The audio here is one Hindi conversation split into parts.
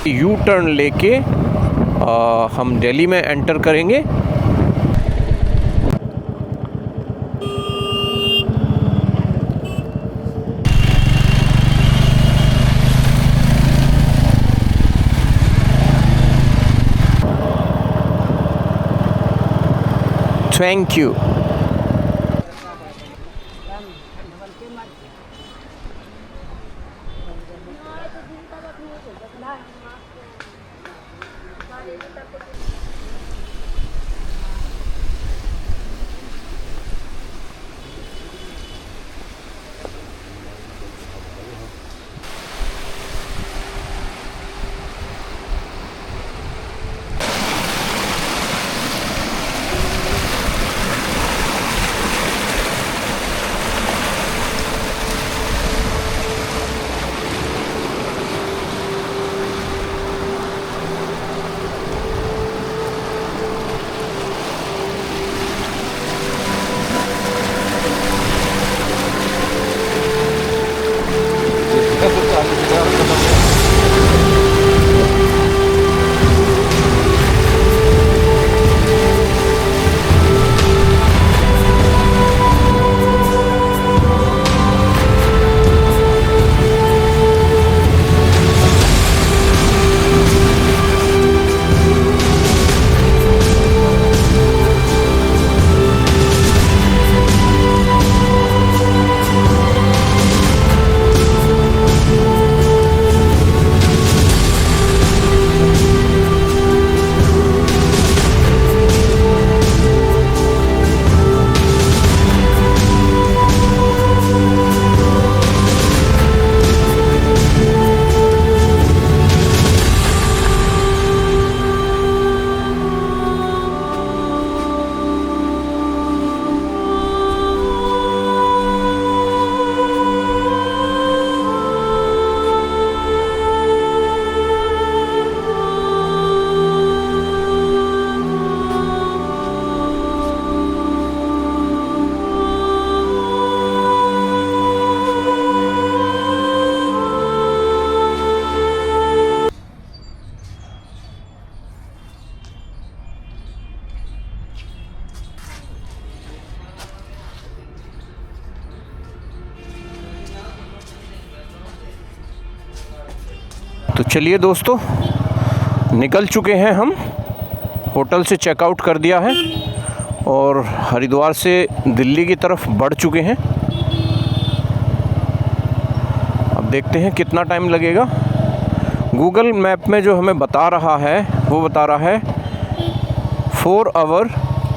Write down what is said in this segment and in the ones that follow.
यू टर्न लेके हम दिल्ली में एंटर करेंगे। Thank you. तो चलिए दोस्तों, निकल चुके हैं हम। होटल से चेकआउट कर दिया है और हरिद्वार से दिल्ली की तरफ बढ़ चुके हैं। अब देखते हैं कितना टाइम लगेगा। गूगल मैप में जो हमें बता रहा है वो बता रहा है 4 आवर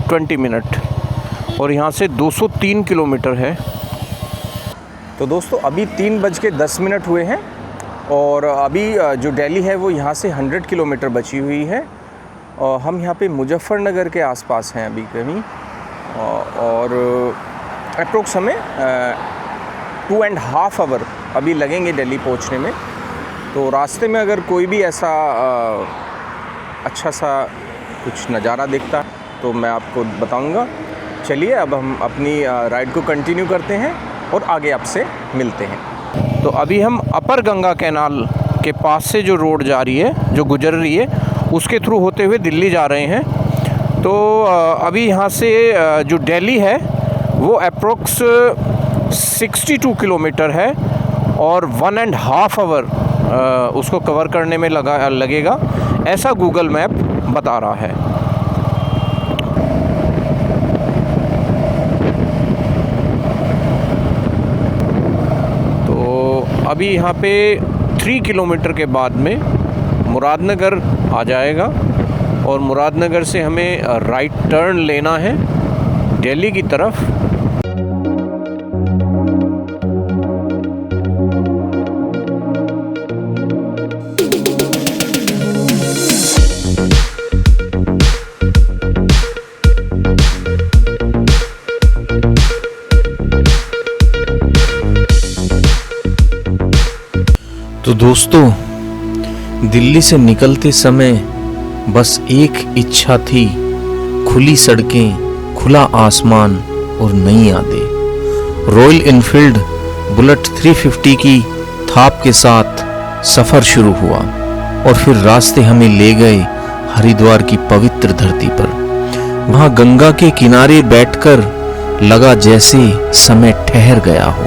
20 मिनट और यहाँ से 203 किलोमीटर है। तो दोस्तों अभी 3:10 हुए हैं और अभी जो दिल्ली है वो यहाँ से 100 किलोमीटर बची हुई है। और हम यहाँ पे मुजफ्फरनगर के आसपास हैं अभी कहीं, और अप्रोक्स हमें 2.5 आवर अभी लगेंगे दिल्ली पहुँचने में। तो रास्ते में अगर कोई भी ऐसा अच्छा सा कुछ नज़ारा दिखता तो मैं आपको बताऊँगा। चलिए अब हम अपनी राइड को कंटिन्यू करते हैं और आगे आपसे मिलते हैं। तो अभी हम अपर गंगा कैनाल के पास से जो रोड जा रही है, जो गुजर रही है, उसके थ्रू होते हुए दिल्ली जा रहे हैं। तो अभी यहाँ से जो दिल्ली है वो अप्रोक्स 62 किलोमीटर है और 1.5 आवर उसको कवर करने में लगेगा, ऐसा गूगल मैप बता रहा है। अभी यहाँ पे 3 किलोमीटर के बाद में मुरादनगर आ जाएगा और मुरादनगर से हमें राइट टर्न लेना है दिल्ली की तरफ। तो दोस्तों, दिल्ली से निकलते समय बस एक इच्छा थी, खुली सड़कें, खुला आसमान और नई यादें। रॉयल एनफील्ड बुलेट 350 की थाप के साथ सफ़र शुरू हुआ। और फिर रास्ते हमें ले गए हरिद्वार की पवित्र धरती पर। वहां गंगा के किनारे बैठकर लगा जैसे समय ठहर गया हो।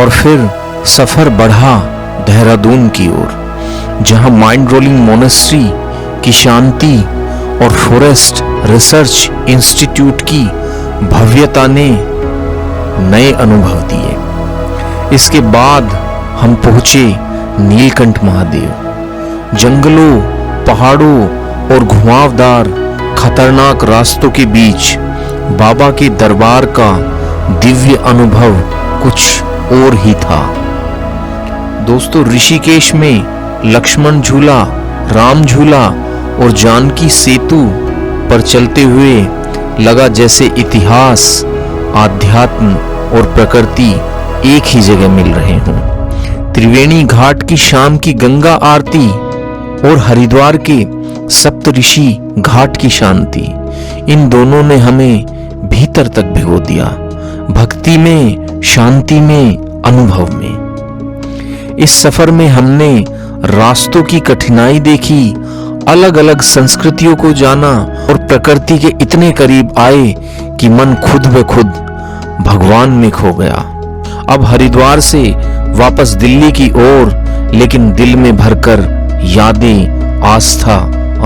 और फिर सफर बढ़ा देहरादून की ओर, जहां माइंड रोलिंग मोनेस्ट्री की शांति और फॉरेस्ट रिसर्च इंस्टीट्यूट की भव्यता ने नए अनुभव दिए। इसके बाद हम पहुंचे नीलकंठ महादेव। जंगलों, पहाड़ों और घुमावदार खतरनाक रास्तों के बीच बाबा के दरबार का दिव्य अनुभव कुछ और ही था। दोस्तों, ऋषिकेश में लक्ष्मण झूला, राम झूला और जानकी सेतु पर चलते हुए लगा जैसे इतिहास, आध्यात्म और प्रकृति एक ही जगह मिल रहे हों। त्रिवेणी घाट की शाम की गंगा आरती और हरिद्वार के सप्तऋषि घाट की शांति, इन दोनों ने हमें भीतर तक भिगो दिया, भक्ति में, शांति में, अनुभव में। इस सफर में हमने रास्तों की कठिनाई देखी, अलग अलग संस्कृतियों को जाना और प्रकृति के इतने करीब आए कि मन खुद ब खुद भगवान में खो गया। अब हरिद्वार से वापस दिल्ली की ओर, लेकिन दिल में भरकर यादें, आस्था,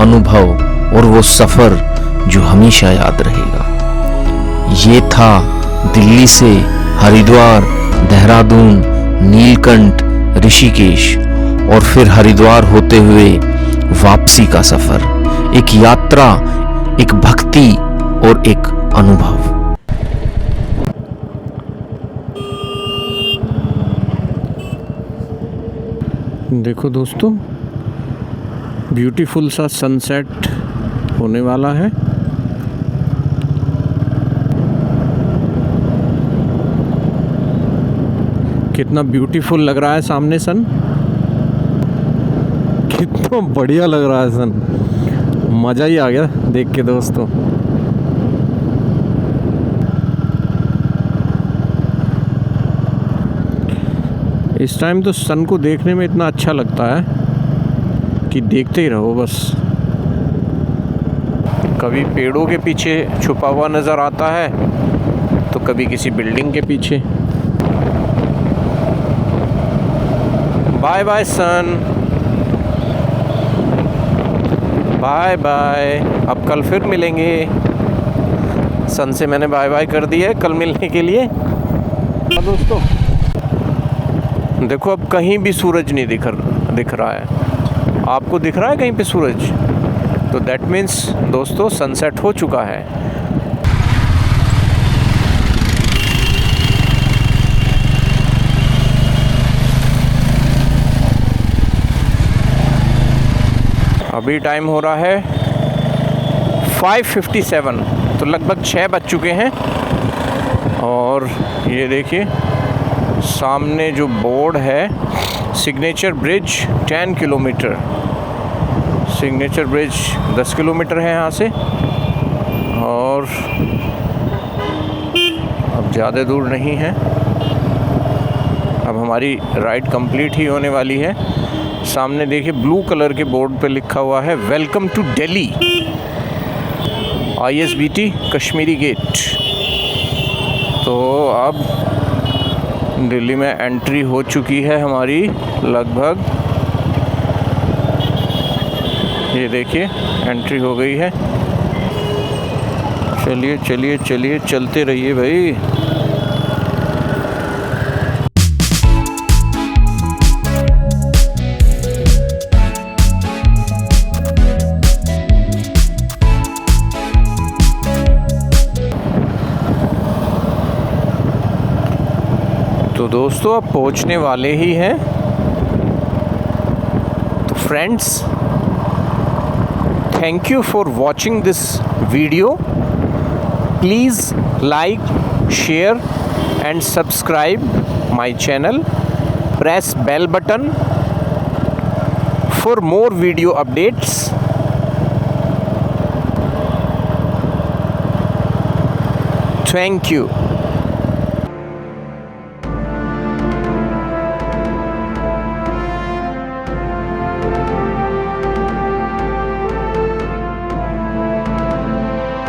अनुभव और वो सफर जो हमेशा याद रहेगा। ये था दिल्ली से हरिद्वार, देहरादून, नीलकंठ, ऋषिकेश और फिर हरिद्वार होते हुए वापसी का सफर। एक यात्रा, एक भक्ति और एक अनुभव। देखो दोस्तों, ब्यूटीफुल सा सनसेट होने वाला है। कितना ब्यूटीफुल लग रहा है सामने सन, कितना बढ़िया लग रहा है सन, मज़ा ही आ गया देख के दोस्तों। इस टाइम तो सन को देखने में इतना अच्छा लगता है कि देखते ही रहो बस। कभी पेड़ों के पीछे छुपा हुआ नज़र आता है तो कभी किसी बिल्डिंग के पीछे। बाय बाय सन, बाय बाय, अब कल फिर मिलेंगे। सन से मैंने बाय बाय कर दिया है कल मिलने के लिए। दोस्तों देखो, अब कहीं भी सूरज नहीं दिख रहा है। आपको दिख रहा है कहीं पे सूरज? तो दैट मीन्स दोस्तों सनसेट हो चुका है। अभी टाइम हो रहा है 5:57, तो लगभग 6 बज चुके हैं। और ये देखिए सामने जो बोर्ड है, signature bridge 10 kilometre, signature bridge 10 kilometre है यहाँ से। और अब ज़्यादा दूर नहीं है, अब हमारी राइड कंप्लीट ही होने वाली है। सामने देखिए ब्लू कलर के बोर्ड पे लिखा हुआ है welcome to Delhi, ISBT Kashmiri Gate. तो अब दिल्ली में एंट्री हो चुकी है हमारी लगभग, ये देखिए एंट्री हो गई है। चलिए चलिए चलिए, चलते रहिए भाई। तो दोस्तों अब पहुंचने वाले ही हैं। तो friends, thank you for watching this video. Please like, share and subscribe my channel. Press bell button for more video updates. Thank you.